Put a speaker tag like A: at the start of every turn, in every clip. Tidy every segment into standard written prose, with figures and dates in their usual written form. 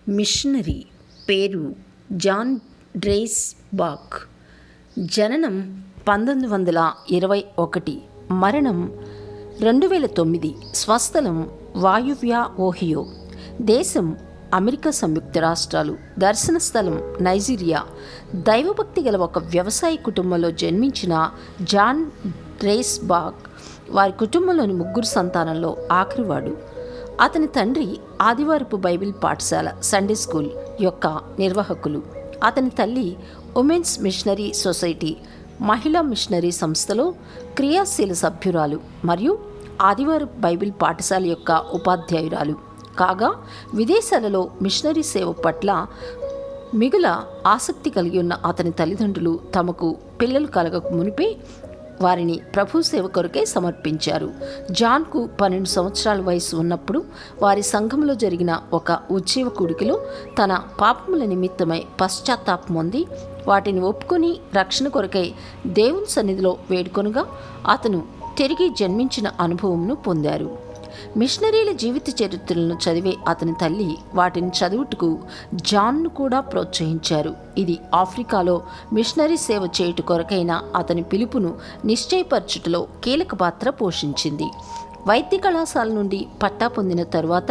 A: Machinery పేరు John dress back. జననం 1921, మరణం 2009. స్వస్థలం వాయువ్య ఓహియో, దేశం అమెరికా సంయుక్త రాష్ట్రాలు, దర్శన స్థలం నైజీరియా. దైవభక్తి గల ఒక వ్యవసాయ కుటుంబంలో జన్మించిన జాన్ డ్రేస్ బాక్ వారి కుటుంబంలోని 3 సంతానంలో ఆఖరివాడు. అతని తండ్రి ఆదివారపు బైబిల్ పాఠశాల సండే స్కూల్ యొక్క నిర్వాహకులు. అతని తల్లి ఉమెన్స్ మిషనరీ సొసైటీ మహిళా మిషనరీ సంస్థలో క్రియాశీల సభ్యురాలు మరియు ఆదివారపు బైబిల్ పాఠశాల యొక్క ఉపాధ్యాయురాలు కాగా, విదేశాలలో మిషనరీ సేవ పట్ల మిగుల ఆసక్తి కలిగి ఉన్న అతని తల్లిదండ్రులు తమకు పిల్లలు కలగక మునిపే వారిని ప్రభు సేవ కొరకే సమర్పించారు. జాన్కు 12 సంవత్సరాల వయసు ఉన్నప్పుడు వారి సంఘంలో జరిగిన ఒక ఉజ్జీవ కూడికలో తన పాపముల నిమిత్తమై పశ్చాత్తాపం పొంది వాటిని ఒప్పుకొని రక్షణ కొరకై దేవుని సన్నిధిలో వేడుకొనగా అతను తిరిగి జన్మించిన అనుభవంను పొందారు. మిషనరీల జీవిత చరిత్రలను చదివే అతని తల్లి వాటిని చదువుటకు జాన్ను కూడా ప్రోత్సహించారు. ఇది ఆఫ్రికాలో మిషనరీ సేవ చేయుట కొరకైన అతని పిలుపును నిశ్చయపరచుటలో కీలక పాత్ర పోషించింది. వైద్య కళాశాల నుండి పట్టా పొందిన తరువాత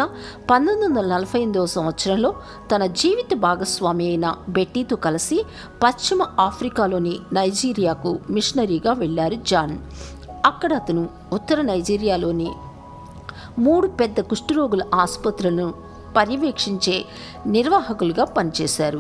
A: 1948 సంవత్సరంలో తన జీవిత భాగస్వామి అయిన బెట్టీతో కలిసి పశ్చిమ ఆఫ్రికాలోని నైజీరియాకు మిషనరీగా వెళ్లారు జాన్. అక్కడ అతను ఉత్తర నైజీరియాలోని 3 పెద్ద కుష్ఠరోగుల ఆసుపత్రులను పర్యవేక్షించే నిర్వాహకులుగా పనిచేశారు.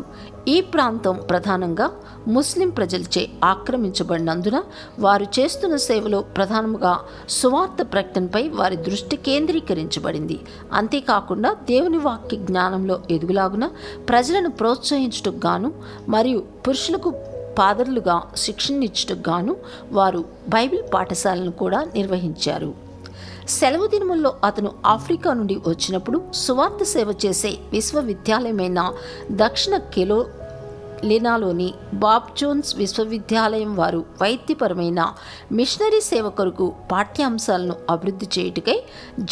A: ఈ ప్రాంతం ప్రధానంగా ముస్లిం ప్రజలచే ఆక్రమించబడినందున వారు చేస్తున్న సేవలో ప్రధానంగా సువార్త ప్రకటనపై వారి దృష్టి కేంద్రీకరించబడింది. అంతేకాకుండా దేవుని వాక్య జ్ఞానంలో ఎదుగులాగున ప్రజలను ప్రోత్సహించుటకు గాను మరియు పురుషులకు పాదరులుగా శిక్షణనిచ్చుటకు గాను వారు బైబిల్ పాఠశాలను కూడా నిర్వహించారు. సెలవు దినముల్లో అతను ఆఫ్రికా నుండి వచ్చినప్పుడు సువార్త సేవ చేసే విశ్వవిద్యాలయమైన దక్షిణ కెరోలినాలోని బాబ్ జోన్స్ విశ్వవిద్యాలయం వారు వైద్యపరమైన మిషనరీ సేవ కొరకు పాఠ్యాంశాలను అభివృద్ధి చేయుటకై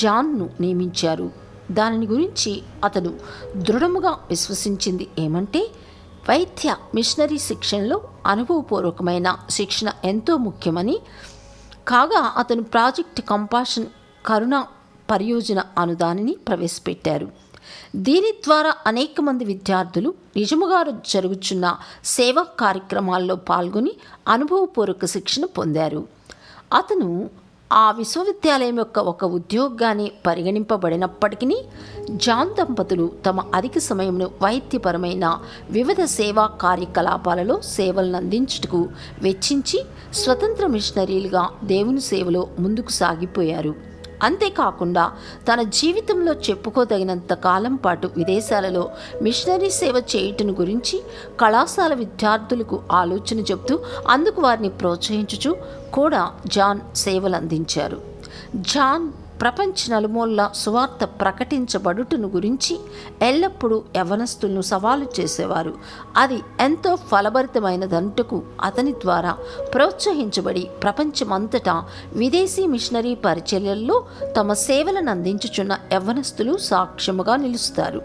A: జాన్ను నియమించారు. దానిని గురించి అతను దృఢముగా విశ్వసించింది ఏమంటే, వైద్య మిషనరీ శిక్షణలో అనుభవపూర్వకమైన శిక్షణ ఎంతో ముఖ్యమని. కాగా అతను ప్రాజెక్ట్ కంపాషన్ కరుణ పరియోజన అను దానిని ప్రవేశపెట్టారు. దీని ద్వారా అనేక మంది విద్యార్థులు నిజముగా జరుగుతున్న సేవా కార్యక్రమాల్లో పాల్గొని అనుభవపూర్వక శిక్షణ పొందారు. అతను ఆ విశ్వవిద్యాలయం యొక్క ఒక ఉద్యోగాన్ని పరిగణింపబడినప్పటికీ జాన్ దంపతులు తమ అధిక సమయంను వైద్యపరమైన వివిధ సేవా కార్యకలాపాలలో సేవలను అందించుటకు వెచ్చించి స్వతంత్ర మిషనరీలుగా దేవుని సేవలో ముందుకు సాగిపోయారు. అంతేకాకుండా తన జీవితంలో చెప్పుకోదగినంత కాలం పాటు విదేశాలలో మిషనరీ సేవ చేయుటను గురించి కళాశాల విద్యార్థులకు ఆలోచన చెబుతూ అందుకు వారిని ప్రోత్సహించుచు కూడా జాన్ సేవలు అందించారు. జాన్ ప్రపంచ నలుమూలల సువార్త ప్రకటించబడుటను గురించి ఎల్లప్పుడూ యవ్వనస్తులను సవాలు చేసేవారు. అది ఎంతో ఫలభరితమైనదంటకు అతని ద్వారా ప్రోత్సహించబడి ప్రపంచమంతటా విదేశీ మిషనరీ పరిచర్యల్లో తమ సేవలను అందించుచున్న యవ్వనస్తులు సాక్ష్యముగా నిలుస్తారు.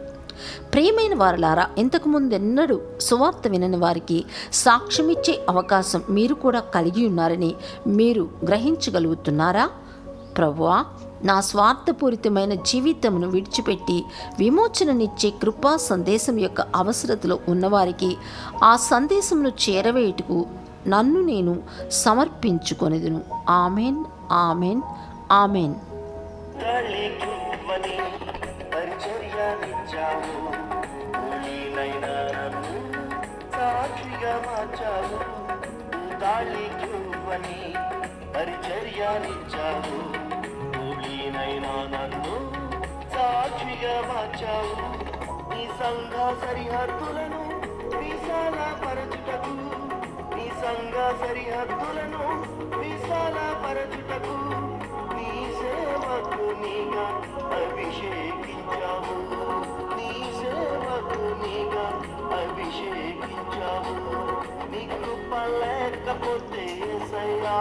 A: ప్రియమైన వారలారా, ఇంతకుముందెన్నడూ సువార్త వినని వారికి సాక్ష్యమిచ్చే అవకాశం మీరు కూడా కలిగి ఉన్నారని మీరు గ్రహించగలుగుతున్నారా? ప్రభువా, నా స్వార్థపూరితమైన జీవితమును విడిచిపెట్టి విమోచననిచ్చే కృపా సందేశం యొక్క అవసరతలో ఉన్నవారికి ఆ సందేశమును చేరవేయుటకు నన్ను నేను సమర్పించుకొనెదను. Amen, amen, amen.
B: నన్ను సాక్షిగా మార్చావు. నీ సంఘ సరిహద్దులను విశాలపరచుటకు, నీ సంఘ సరిహద్దులను విశాలపరచుటకు నీ సేవకునిగా అభిషేకించావు. నీ సేవకునిగా అభిషేకించావు. నీ కృప లేకపోతే యేసయ్యా